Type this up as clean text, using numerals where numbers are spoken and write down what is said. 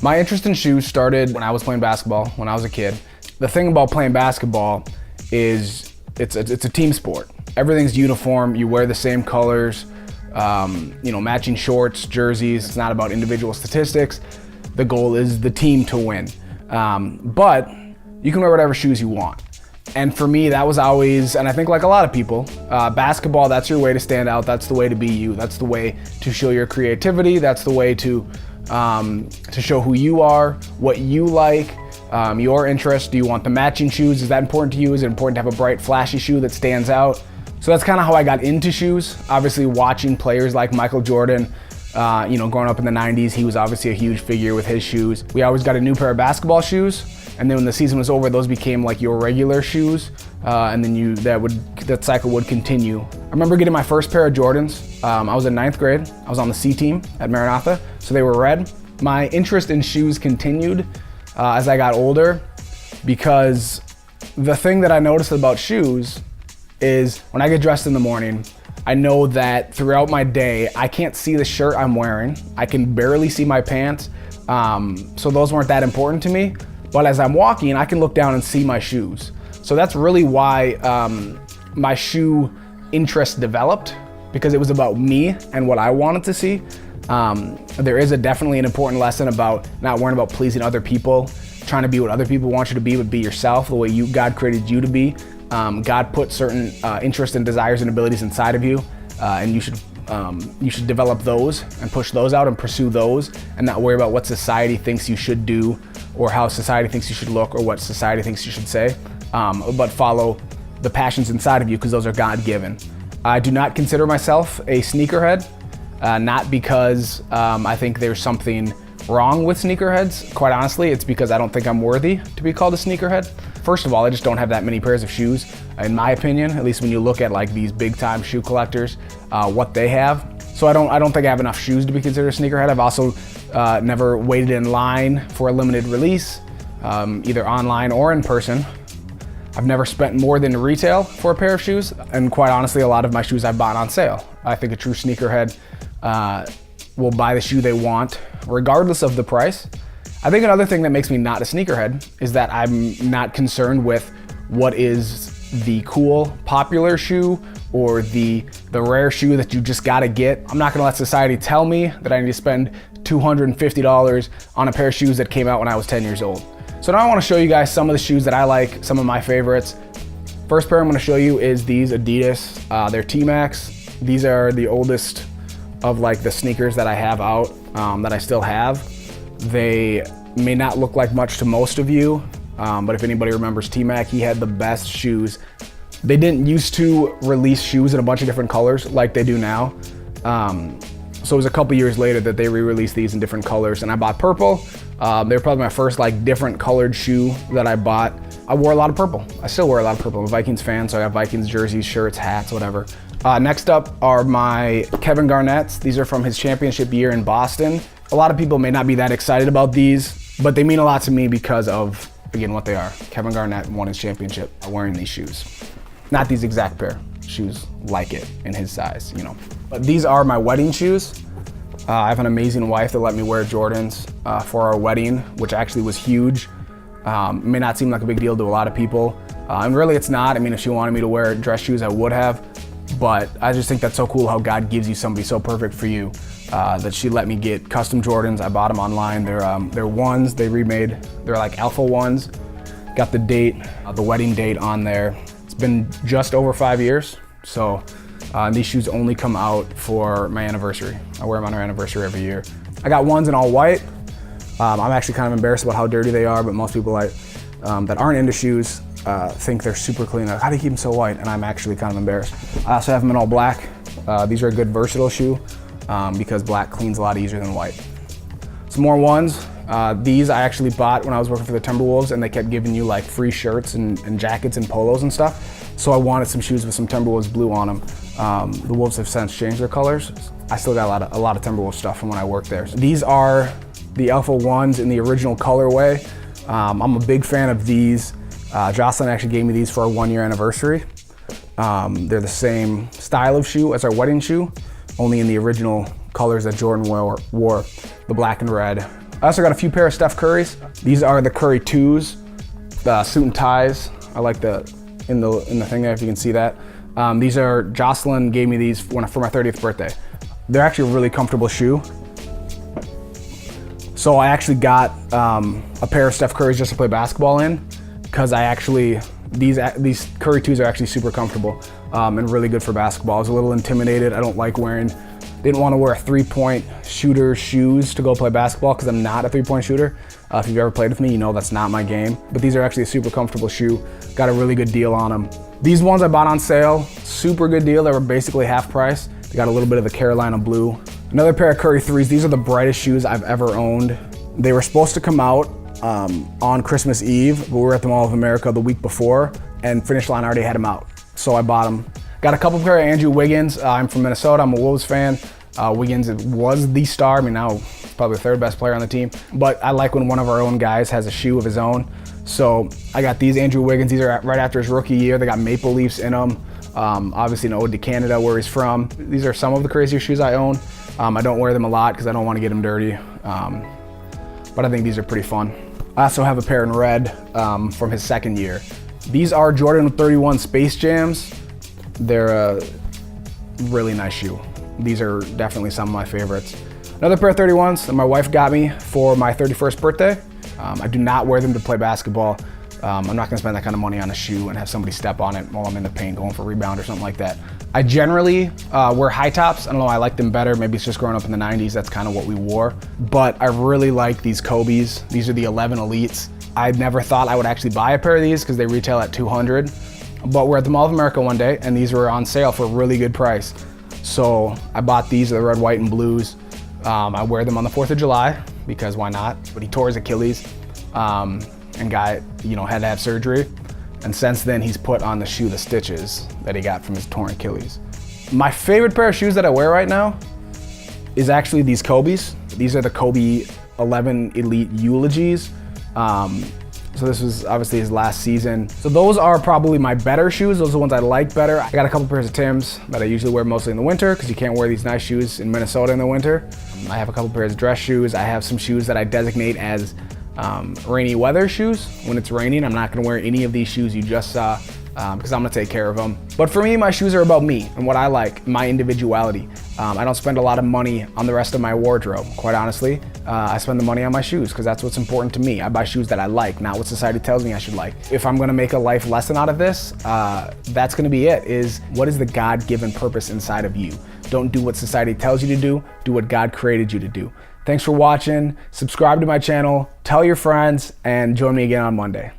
My interest in shoes started when I was playing basketball, when I was a kid. The thing about playing basketball is it's a team sport. Everything's uniform, you wear the same colors, matching shorts, jerseys. It's not about individual statistics. The goal is the team to win. But you can wear whatever shoes you want. And for me, that was always, and I think like a lot of people, basketball, that's your way to stand out. That's the way to be you. That's the way to show your creativity. That's the way to show who you are, what you like, your interests. Do you want the matching shoes? Is that important to you? Is it important to have a bright, flashy shoe that stands out? So that's kind of how I got into shoes. Obviously watching players like Michael Jordan, growing up in the 90s, he was obviously a huge figure with his shoes. We always got a new pair of basketball shoes. And then when the season was over, those became like your regular shoes. And then that cycle would continue. I remember getting my first pair of Jordans. I was in 9th grade. I was on the C team at Maranatha, so they were red. My interest in shoes continued as I got older, because the thing that I noticed about shoes is when I get dressed in the morning, I know that throughout my day, I can't see the shirt I'm wearing. I can barely see my pants. So those weren't that important to me. But as I'm walking, I can look down and see my shoes. So that's really why my shoe interest developed, because it was about me and what I wanted to see. There is definitely an important lesson about not worrying about pleasing other people, trying to be what other people want you to be, but be yourself, the way God created you to be. God put certain interests and desires and abilities inside of you, and you should develop those and push those out and pursue those, and not worry about what society thinks you should do, or how society thinks you should look, or what society thinks you should say, but follow the passions inside of you, because those are God-given. I do not consider myself a sneakerhead, not because I think there's something wrong with sneakerheads. Quite honestly, it's because I don't think I'm worthy to be called a sneakerhead. First of all, I just don't have that many pairs of shoes, in my opinion, at least when you look at like these big time shoe collectors, what they have. So I don't think I have enough shoes to be considered a sneakerhead. I've also never waited in line for a limited release, either online or in person. I've never spent more than retail for a pair of shoes, and quite honestly, a lot of my shoes I've bought on sale. I think a true sneakerhead will buy the shoe they want, regardless of the price. I think another thing that makes me not a sneakerhead is that I'm not concerned with what is the cool, popular shoe, or the rare shoe that you just gotta get. I'm not gonna let society tell me that I need to spend $250 on a pair of shoes that came out when I was 10 years old. So now I wanna show you guys some of the shoes that I like, some of my favorites. First pair I'm gonna show you is these Adidas. They're T-Max. These are the oldest of like the sneakers that I have out, that I still have. They may not look like much to most of you, but if anybody remembers T-Mac, he had the best shoes. They didn't used to release shoes in a bunch of different colors like they do now. So it was a couple years later that they re-released these in different colors, and I bought purple. They were probably my first like different colored shoe that I bought. I wore a lot of purple. I still wear a lot of purple. I'm a Vikings fan, so I got Vikings jerseys, shirts, hats, whatever. Next up are my Kevin Garnett's. These are from his championship year in Boston. A lot of people may not be that excited about these, but they mean a lot to me because of, again, what they are. Kevin Garnett won his championship wearing these shoes. Not these exact pair, shoes like it in his size, But these are my wedding shoes. I have an amazing wife that let me wear Jordans for our wedding, which actually was huge. It may not seem like a big deal to a lot of people, and really it's not. I mean, if she wanted me to wear dress shoes, I would have. But I just think that's so cool how God gives you somebody so perfect for you, that she let me get custom Jordans. I bought them online. They're ones they remade. They're like alpha ones. Got the date, the wedding date on there. It's been just over 5 years. So these shoes only come out for my anniversary. I wear them on our anniversary every year. I got ones in all white. I'm actually kind of embarrassed about how dirty they are, but most people that aren't into shoes think they're super clean. Like, how do you keep them so white? And I'm actually kind of embarrassed. I also have them in all black. These are a good versatile shoe because black cleans a lot easier than white. Some more ones. These I actually bought when I was working for the Timberwolves, and they kept giving you like free shirts and jackets and polos and stuff. So I wanted some shoes with some Timberwolves blue on them. The Wolves have since changed their colors. I still got a lot of Timberwolves stuff from when I worked there. So these are the Alpha 1s in the original colorway. I'm a big fan of these. Jocelyn actually gave me these for our 1-year anniversary. They're the same style of shoe as our wedding shoe, only in the original colors that Jordan wore, the black and red. I also got a few pair of Steph Curry's. These are the Curry 2s, the suit and ties. I like in the thing there, if you can see that. These are, Jocelyn gave me these for my 30th birthday. They're actually a really comfortable shoe. So I actually got a pair of Steph Curry's just to play basketball in, because these Curry 2s are actually super comfortable and really good for basketball. I was a little intimidated. I don't like didn't want to wear a 3-point shooter shoes to go play basketball because I'm not a 3-point shooter. If you've ever played with me, you know that's not my game. But these are actually a super comfortable shoe. Got a really good deal on them. These ones I bought on sale, super good deal. They were basically half price. They got a little bit of the Carolina blue. Another pair of Curry 3s. These are the brightest shoes I've ever owned. They were supposed to come out on Christmas Eve, but we were at the Mall of America the week before, and Finish Line already had them out. So I bought them. Got a couple pair of Andrew Wiggins. I'm from Minnesota, I'm a Wolves fan. Wiggins was the star. I mean, now he's probably the 3rd best player on the team. But I like when one of our own guys has a shoe of his own. So I got these Andrew Wiggins. These are right after his rookie year. They got maple leaves in them. Obviously an ode to Canada, where he's from. These are some of the craziest shoes I own. I don't wear them a lot because I don't want to get them dirty. But I think these are pretty fun. I also have a pair in red from his 2nd year. These are Jordan 31 Space Jams. They're a really nice shoe. These are definitely some of my favorites. Another pair of 31s that my wife got me for my 31st birthday. I do not wear them to play basketball. I'm not gonna spend that kind of money on a shoe and have somebody step on it while I'm in the paint going for a rebound or something like that. I generally wear high tops. I don't know, I like them better. Maybe it's just growing up in the 90s, that's kind of what we wore. But I really like these Kobe's. These are the 11 Elites. I never thought I would actually buy a pair of these because they retail at $200. But we're at the Mall of America one day and these were on sale for a really good price. So I bought these, the red, white, and blues. I wear them on the 4th of July because why not? But he tore his Achilles and had to have surgery. And since then he's put on the shoe the stitches that he got from his torn Achilles. My favorite pair of shoes that I wear right now is actually these Kobe's. These are the Kobe 11 Elite Eulogies. So this was obviously his last season. So those are probably my better shoes. Those are the ones I like better. I got a couple pairs of Timbs that I usually wear mostly in the winter because you can't wear these nice shoes in Minnesota in the winter. I have a couple pairs of dress shoes. I have some shoes that I designate as rainy weather shoes. When it's raining, I'm not gonna wear any of these shoes you just saw because I'm gonna take care of them. But for me, my shoes are about me and what I like, my individuality. I don't spend a lot of money on the rest of my wardrobe, quite honestly. I spend the money on my shoes because that's what's important to me. I buy shoes that I like, not what society tells me I should like. If I'm gonna make a life lesson out of this, that's gonna be it, is what is the God-given purpose inside of you? Don't do what society tells you to do what God created you to do. Thanks for watching, subscribe to my channel, tell your friends, and join me again on Monday.